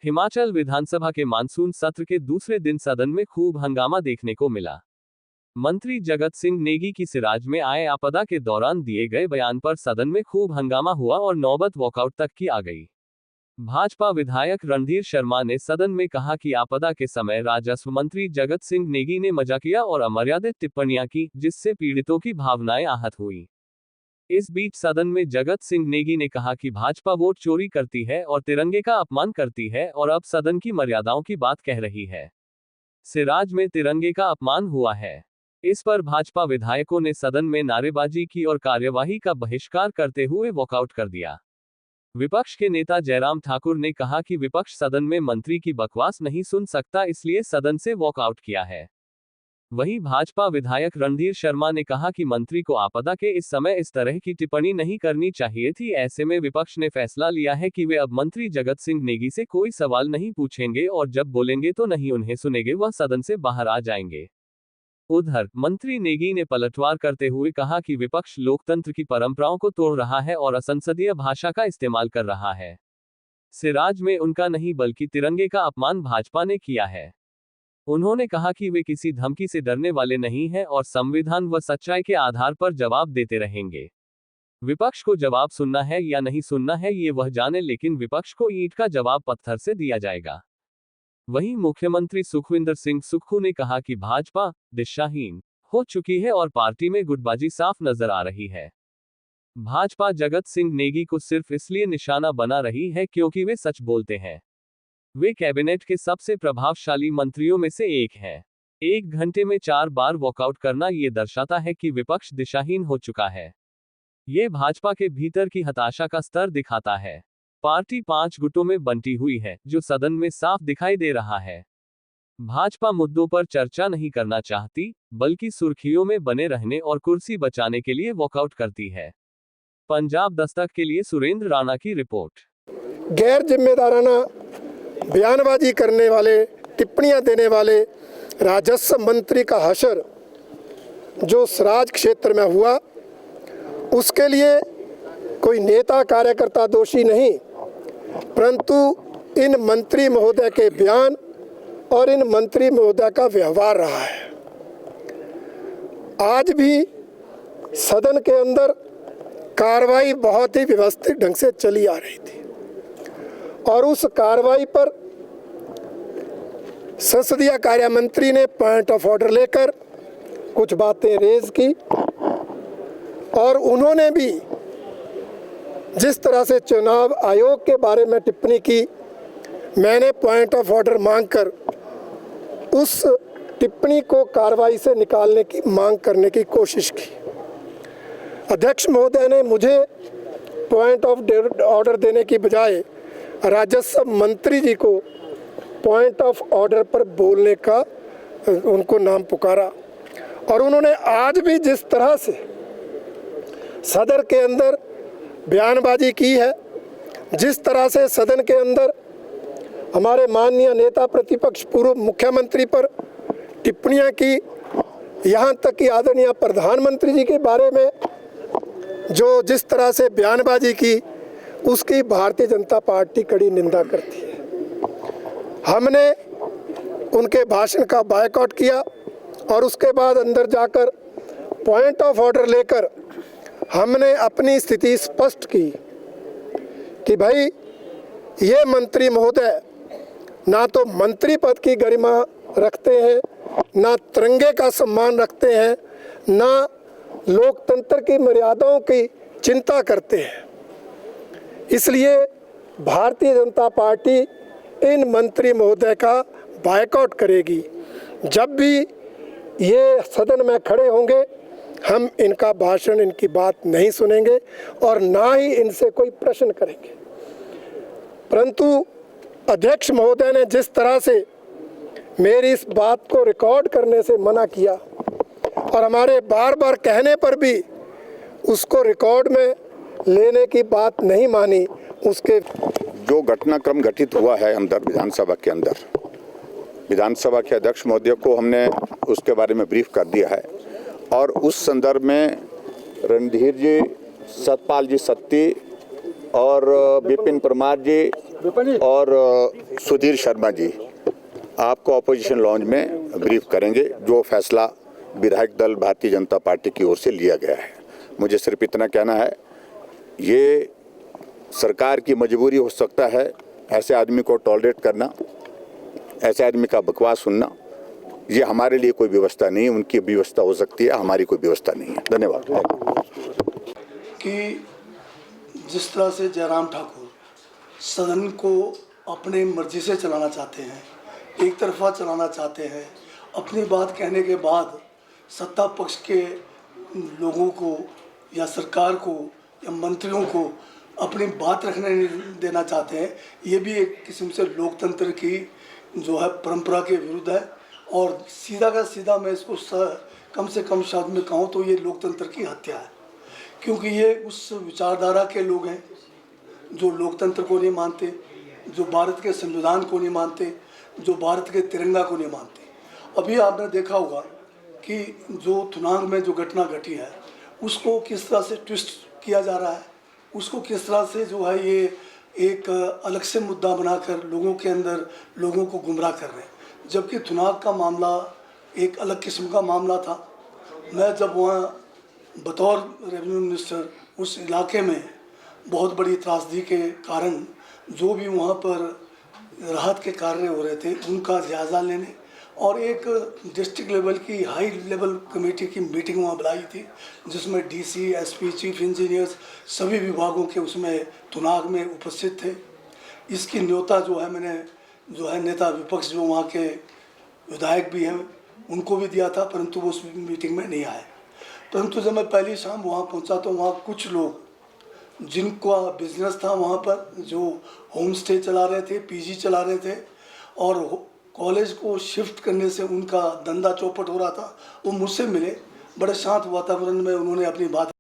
हिमाचल विधानसभा के मानसून सत्र के दूसरे दिन सदन में खूब हंगामा देखने को मिला। मंत्री जगत सिंह नेगी की सिराज में आए आपदा के दौरान दिए गए बयान पर सदन में खूब हंगामा हुआ और नौबत वॉकआउट तक की आ गई। भाजपा विधायक रणधीर शर्मा ने सदन में कहा कि आपदा के समय राजस्व मंत्री जगत सिंह नेगी ने मजाकिया और अमर्यादित टिप्पणियां की, जिससे पीड़ितों की भावनाएं आहत हुई। इस बीच सदन में जगत सिंह नेगी ने कहा कि भाजपा वोट चोरी करती है और तिरंगे का अपमान करती है और अब सदन की मर्यादाओं की बात कह रही है। सिराज में तिरंगे का अपमान हुआ है। इस पर भाजपा विधायकों ने सदन में नारेबाजी की और कार्यवाही का बहिष्कार करते हुए वॉकआउट कर दिया। विपक्ष के नेता जयराम ठाकुर ने कहा कि विपक्ष सदन में मंत्री की बकवास नहीं सुन सकता, इसलिए सदन से वॉकआउट किया है। वहीं भाजपा विधायक रणधीर शर्मा ने कहा कि मंत्री को आपदा के इस समय इस तरह की टिप्पणी नहीं करनी चाहिए थी। ऐसे में विपक्ष ने फैसला लिया है कि वे अब मंत्री जगत सिंह नेगी से कोई सवाल नहीं पूछेंगे और जब बोलेंगे तो नहीं उन्हें सुनेंगे, वह सदन से बाहर आ जाएंगे। उधर मंत्री नेगी ने पलटवार करते हुए कहा कि विपक्ष लोकतंत्र की परंपराओं को तोड़ रहा है और असंसदीय भाषा का इस्तेमाल कर रहा है। सिराज में उनका नहीं बल्कि तिरंगे का अपमान भाजपा ने किया है। उन्होंने कहा कि वे किसी धमकी से डरने वाले नहीं हैं और संविधान व सच्चाई के आधार पर जवाब देते रहेंगे। विपक्ष को जवाब सुनना है या नहीं सुनना है ये वह जाने, लेकिन विपक्ष को ईंट का जवाब पत्थर से दिया जाएगा। वहीं मुख्यमंत्री सुखविंदर सिंह सुक्खू ने कहा कि भाजपा दिशाहीन हो चुकी है और पार्टी में गुटबाजी साफ नजर आ रही है। भाजपा जगत सिंह नेगी को सिर्फ इसलिए निशाना बना रही है क्योंकि वे सच बोलते हैं। वे कैबिनेट के सबसे प्रभावशाली मंत्रियों में से एक हैं। 1 घंटे में 4 बार वॉकआउट करना ये दर्शाता है कि विपक्ष दिशाहीन हो चुका है। ये भाजपा के भीतर की हताशा का स्तर दिखाता है। पार्टी 5 गुटों में बंटी हुई है, जो सदन में साफ दिखाई दे रहा है। भाजपा मुद्दों पर चर्चा नहीं करना चाहती, बल्कि सुर्खियों में बने रहने और कुर्सी बचाने के लिए वॉकआउट करती है। पंजाब दस्तक के लिए सुरेंद्र राणा की रिपोर्ट। गैर जिम्मेदाराना बयानबाजी करने वाले, टिप्पणियां देने वाले राजस्व मंत्री का हशर जो सराज क्षेत्र में हुआ, उसके लिए कोई नेता कार्यकर्ता दोषी नहीं, परंतु इन मंत्री महोदय के बयान और इन मंत्री महोदय का व्यवहार रहा है। आज भी सदन के अंदर कार्रवाई बहुत ही व्यवस्थित ढंग से चली आ रही थी और उस कार्रवाई पर संसदीय कार्य मंत्री ने पॉइंट ऑफ ऑर्डर लेकर कुछ बातें रेज की और उन्होंने भी जिस तरह से चुनाव आयोग के बारे में टिप्पणी की, मैंने पॉइंट ऑफ ऑर्डर मांगकर उस टिप्पणी को कार्रवाई से निकालने की मांग करने की कोशिश की। अध्यक्ष महोदय ने मुझे पॉइंट ऑफ ऑर्डर देने की बजाय राजस्व मंत्री जी को पॉइंट ऑफ ऑर्डर पर बोलने का उनको नाम पुकारा और उन्होंने आज भी जिस तरह से सदन के अंदर बयानबाजी की है, जिस तरह से सदन के अंदर हमारे माननीय नेता प्रतिपक्ष पूर्व मुख्यमंत्री पर टिप्पणियां की, यहाँ तक कि आदरणीय प्रधानमंत्री जी के बारे में जो जिस तरह से बयानबाजी की, उसकी भारतीय जनता पार्टी कड़ी निंदा करती है। हमने उनके भाषण का बायकॉट किया और उसके बाद अंदर जाकर पॉइंट ऑफ ऑर्डर लेकर हमने अपनी स्थिति स्पष्ट की कि भाई ये मंत्री महोदय ना तो मंत्री पद की गरिमा रखते हैं, ना तिरंगे का सम्मान रखते हैं, ना लोकतंत्र की मर्यादाओं की चिंता करते हैं। इसलिए भारतीय जनता पार्टी इन मंत्री महोदय का बायकॉट करेगी। जब भी ये सदन में खड़े होंगे, हम इनका भाषण, इनकी बात नहीं सुनेंगे और ना ही इनसे कोई प्रश्न करेंगे। परंतु अध्यक्ष महोदय ने जिस तरह से मेरी इस बात को रिकॉर्ड करने से मना किया और हमारे बार बार कहने पर भी उसको रिकॉर्ड में लेने की बात नहीं मानी, उसके जो घटनाक्रम घटित हुआ है अंदर विधानसभा के अंदर, विधानसभा के अध्यक्ष महोदय को हमने उसके बारे में ब्रीफ कर दिया है और उस संदर्भ में रणधीर जी, सतपाल जी सत्ती और विपिन परमार जी और सुधीर शर्मा जी आपको ऑपोजिशन लॉन्ज में ब्रीफ करेंगे जो फैसला विधायक दल भारतीय जनता पार्टी की ओर से लिया गया है। मुझे सिर्फ इतना कहना है, ये सरकार की मजबूरी हो सकता है ऐसे आदमी को टॉलरेट करना, ऐसे आदमी का बकवास सुनना, ये हमारे लिए कोई व्यवस्था नहीं है। उनकी व्यवस्था हो सकती है, हमारी कोई व्यवस्था नहीं है। धन्यवाद। कि जिस तरह से जयराम ठाकुर सदन को अपने मर्जी से चलाना चाहते हैं, एक तरफा चलाना चाहते हैं, अपनी बात कहने के बाद सत्ता पक्ष के लोगों को या सरकार को या मंत्रियों को अपनी बात रखने नहीं देना चाहते हैं, ये भी एक किस्म से लोकतंत्र की जो है परंपरा के विरुद्ध है। और सीधा का सीधा मैं इसको कम से कम शब्द में कहूँ तो ये लोकतंत्र की हत्या है, क्योंकि ये उस विचारधारा के लोग हैं जो लोकतंत्र को नहीं मानते, जो भारत के संविधान को नहीं मानते, जो भारत के तिरंगा को नहीं मानते। अभी आपने देखा होगा कि जो थुनाग में जो घटना घटी है उसको किस तरह से ट्विस्ट किया जा रहा है, उसको किस तरह से जो है ये एक अलग से मुद्दा बनाकर लोगों के अंदर लोगों को गुमराह कर रहे हैं, जबकि थुनाग का मामला एक अलग किस्म का मामला था। मैं जब वहाँ बतौर रेवेन्यू मिनिस्टर उस इलाके में बहुत बड़ी त्रासदी के कारण जो भी वहाँ पर राहत के कार्य हो रहे थे उनका जायज़ा लेने और एक डिस्ट्रिक्ट लेवल की हाई लेवल कमेटी की मीटिंग वहाँ बुलाई थी, जिसमें डीसी, एसपी, चीफ इंजीनियर्स सभी विभागों के उसमें थुनाग में उपस्थित थे। इसकी न्योता जो है मैंने जो है नेता विपक्ष जो वहाँ के विधायक भी हैं उनको भी दिया था, परंतु वो उस मीटिंग में नहीं आए। परंतु जब मैं पहली शाम वहाँ पहुँचा तो वहाँ कुछ लोग जिनका बिजनेस था वहाँ पर, जो होम स्टे चला रहे थे, पीजी चला रहे थे और कॉलेज को शिफ्ट करने से उनका धंधा चौपट हो रहा था, वो मुझसे मिले। बड़े शांत वातावरण में उन्होंने अपनी बात